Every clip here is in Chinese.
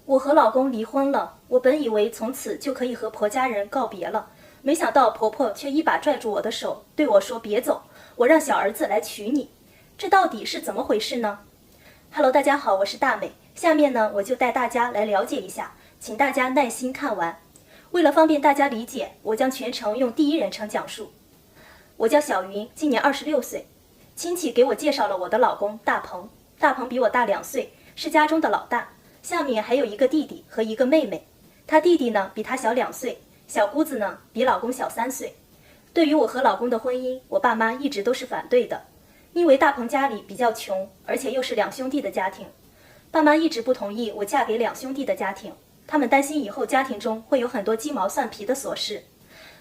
我和老公离婚了，我本以为从此就可以和婆家人告别了，没想到婆婆却一把拽住我的手，对我说：“别走，我让小儿子来娶你。”这到底是怎么回事呢？Hello，大家好，我是大美。下面呢，我就带大家来了解一下，请大家耐心看完。为了方便大家理解，我将全程用第一人称讲述。我叫小云，今年26岁。亲戚给我介绍了我的老公大鹏，大鹏比我大2岁，是家中的老大。下面还有一个弟弟和一个妹妹，他弟弟呢比他小2岁，小姑子呢比老公小3岁。对于我和老公的婚姻，我爸妈一直都是反对的，因为大鹏家里比较穷，而且又是2兄弟的家庭，爸妈一直不同意我嫁给2兄弟的家庭，他们担心以后家庭中会有很多鸡毛蒜皮的琐事。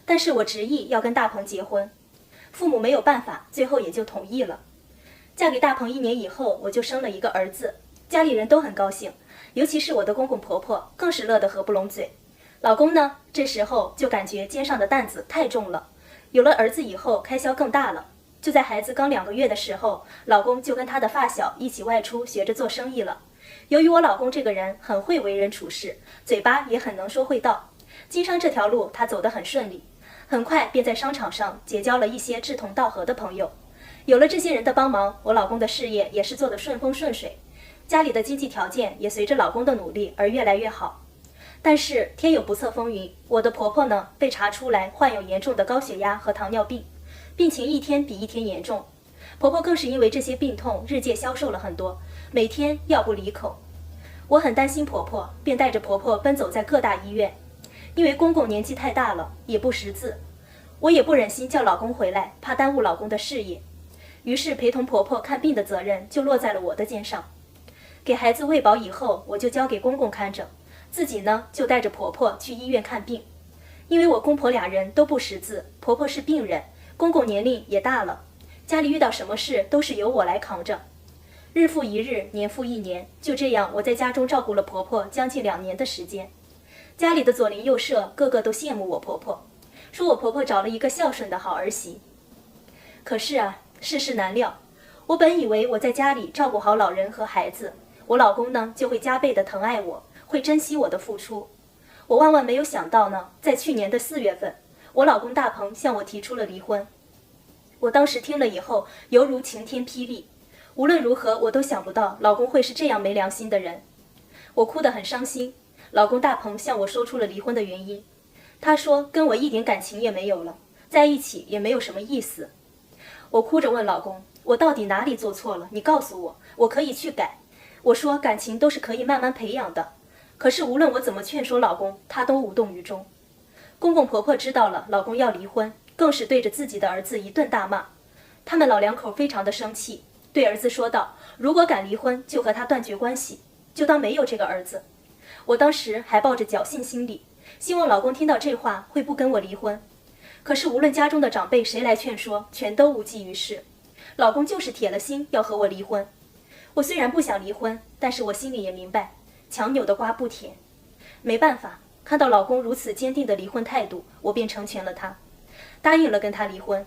但是我执意要跟大鹏结婚，父母没有办法，最后也就同意了。嫁给大鹏1年以后，我就生了一个儿子，家里人都很高兴。尤其是我的公公婆婆更是乐得合不拢嘴。老公呢，这时候就感觉肩上的担子太重了，有了儿子以后开销更大了。就在孩子刚2个月的时候，老公就跟他的发小一起外出学着做生意了。由于我老公这个人很会为人处事，嘴巴也很能说会道，经商这条路他走得很顺利，很快便在商场上结交了一些志同道合的朋友。有了这些人的帮忙，我老公的事业也是做得顺风顺水。家里的经济条件也随着老公的努力而越来越好。但是天有不测风云，我的婆婆呢被查出来患有严重的高血压和糖尿病，病情一天比一天严重。婆婆更是因为这些病痛日渐消瘦了很多，每天药不离口。我很担心婆婆，便带着婆婆奔走在各大医院。因为公公年纪太大了，也不识字，我也不忍心叫老公回来，怕耽误老公的事业。于是陪同婆婆看病的责任就落在了我的肩上。给孩子喂饱以后，我就交给公公看着，自己呢就带着婆婆去医院看病。因为我公婆2人都不识字，婆婆是病人，公公年龄也大了，家里遇到什么事都是由我来扛着。日复一日，年复一年，就这样我在家中照顾了婆婆将近2年的时间。家里的左邻右舍个个都羡慕我婆婆，说我婆婆找了一个孝顺的好儿媳。可是啊，世事难料，我本以为我在家里照顾好老人和孩子，我老公呢就会加倍的疼爱我，会珍惜我的付出。我万万没有想到呢，在去年的4月份，我老公大鹏向我提出了离婚。我当时听了以后，犹如晴天霹雳。无论如何，我都想不到老公会是这样没良心的人。我哭得很伤心。老公大鹏向我说出了离婚的原因。他说跟我一点感情也没有了，在一起也没有什么意思。我哭着问老公，我到底哪里做错了？你告诉我，我可以去改。我说感情都是可以慢慢培养的，可是无论我怎么劝说老公，他都无动于衷。公公婆婆知道了老公要离婚，更是对着自己的儿子一顿大骂。他们老2口非常的生气，对儿子说道，如果敢离婚，就和他断绝关系，就当没有这个儿子。我当时还抱着侥幸心理，希望老公听到这话会不跟我离婚。可是无论家中的长辈谁来劝说，全都无济于事。老公就是铁了心要和我离婚。我虽然不想离婚，但是我心里也明白，强扭的瓜不甜。没办法，看到老公如此坚定的离婚态度，我便成全了他，答应了跟他离婚。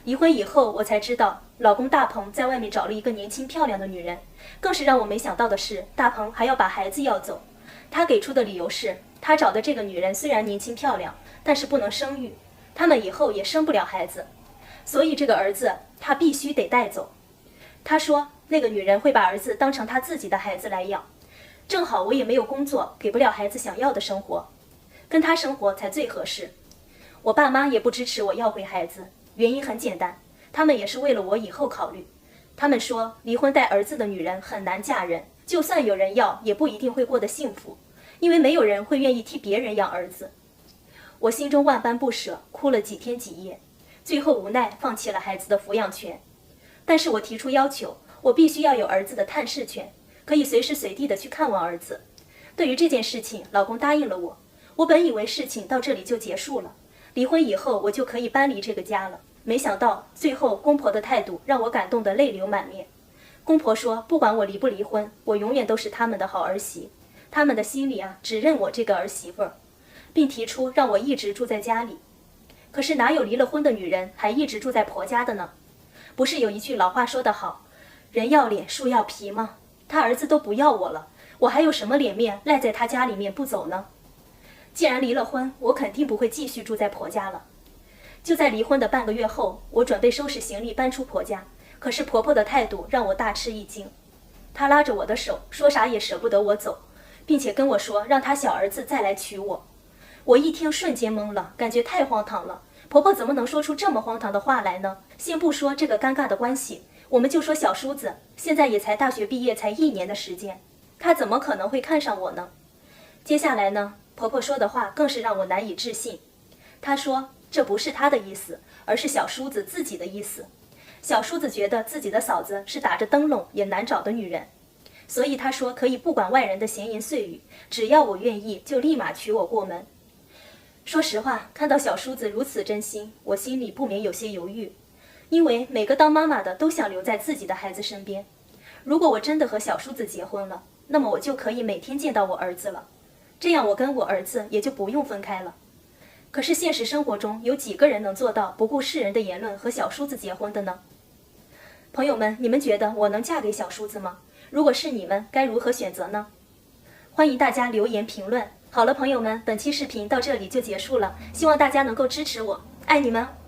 离婚以后，我才知道老公大鹏在外面找了一个年轻漂亮的女人。更是让我没想到的是，大鹏还要把孩子要走。他给出的理由是，他找的这个女人虽然年轻漂亮，但是不能生育，他们以后也生不了孩子，所以这个儿子他必须得带走。他说那个女人会把儿子当成他自己的孩子来养，正好我也没有工作，给不了孩子想要的生活，跟他生活才最合适。我爸妈也不支持我要回孩子，原因很简单，他们也是为了我以后考虑。他们说离婚带儿子的女人很难嫁人，就算有人要，也不一定会过得幸福，因为没有人会愿意替别人养儿子。我心中万般不舍，哭了几天几夜，最后无奈放弃了孩子的抚养权。但是我提出要求，我必须要有儿子的探视权，可以随时随地的去看望儿子。对于这件事情，老公答应了我。我本以为事情到这里就结束了，离婚以后我就可以搬离这个家了。没想到最后公婆的态度让我感动得泪流满面。公婆说不管我离不离婚，我永远都是他们的好儿媳，他们的心里啊只认我这个儿媳妇儿，并提出让我一直住在家里。可是哪有离了婚的女人还一直住在婆家的呢？不是有一句老话说得好，人要脸树要皮吗？他儿子都不要我了，我还有什么脸面赖在她家里面不走呢？既然离了婚，我肯定不会继续住在婆家了。就在离婚的半个月后，我准备收拾行李搬出婆家，可是婆婆的态度让我大吃一惊。她拉着我的手，说啥也舍不得我走，并且跟我说让她小儿子再来娶我。我一听瞬间懵了，感觉太荒唐了。婆婆怎么能说出这么荒唐的话来呢？先不说这个尴尬的关系，我们就说小叔子现在也才大学毕业才1年的时间，他怎么可能会看上我呢？接下来呢，婆婆说的话更是让我难以置信。她说这不是她的意思，而是小叔子自己的意思。小叔子觉得自己的嫂子是打着灯笼也难找的女人，所以他说可以不管外人的闲言碎语，只要我愿意就立马娶我过门。说实话，看到小叔子如此真心，我心里不免有些犹豫，因为每个当妈妈的都想留在自己的孩子身边。如果我真的和小叔子结婚了，那么我就可以每天见到我儿子了，这样我跟我儿子也就不用分开了。可是现实生活中有几个人能做到不顾世人的言论和小叔子结婚的呢？朋友们，你们觉得我能嫁给小叔子吗？如果是你们，该如何选择呢？欢迎大家留言评论。好了，朋友们，本期视频到这里就结束了，希望大家能够支持我，爱你们。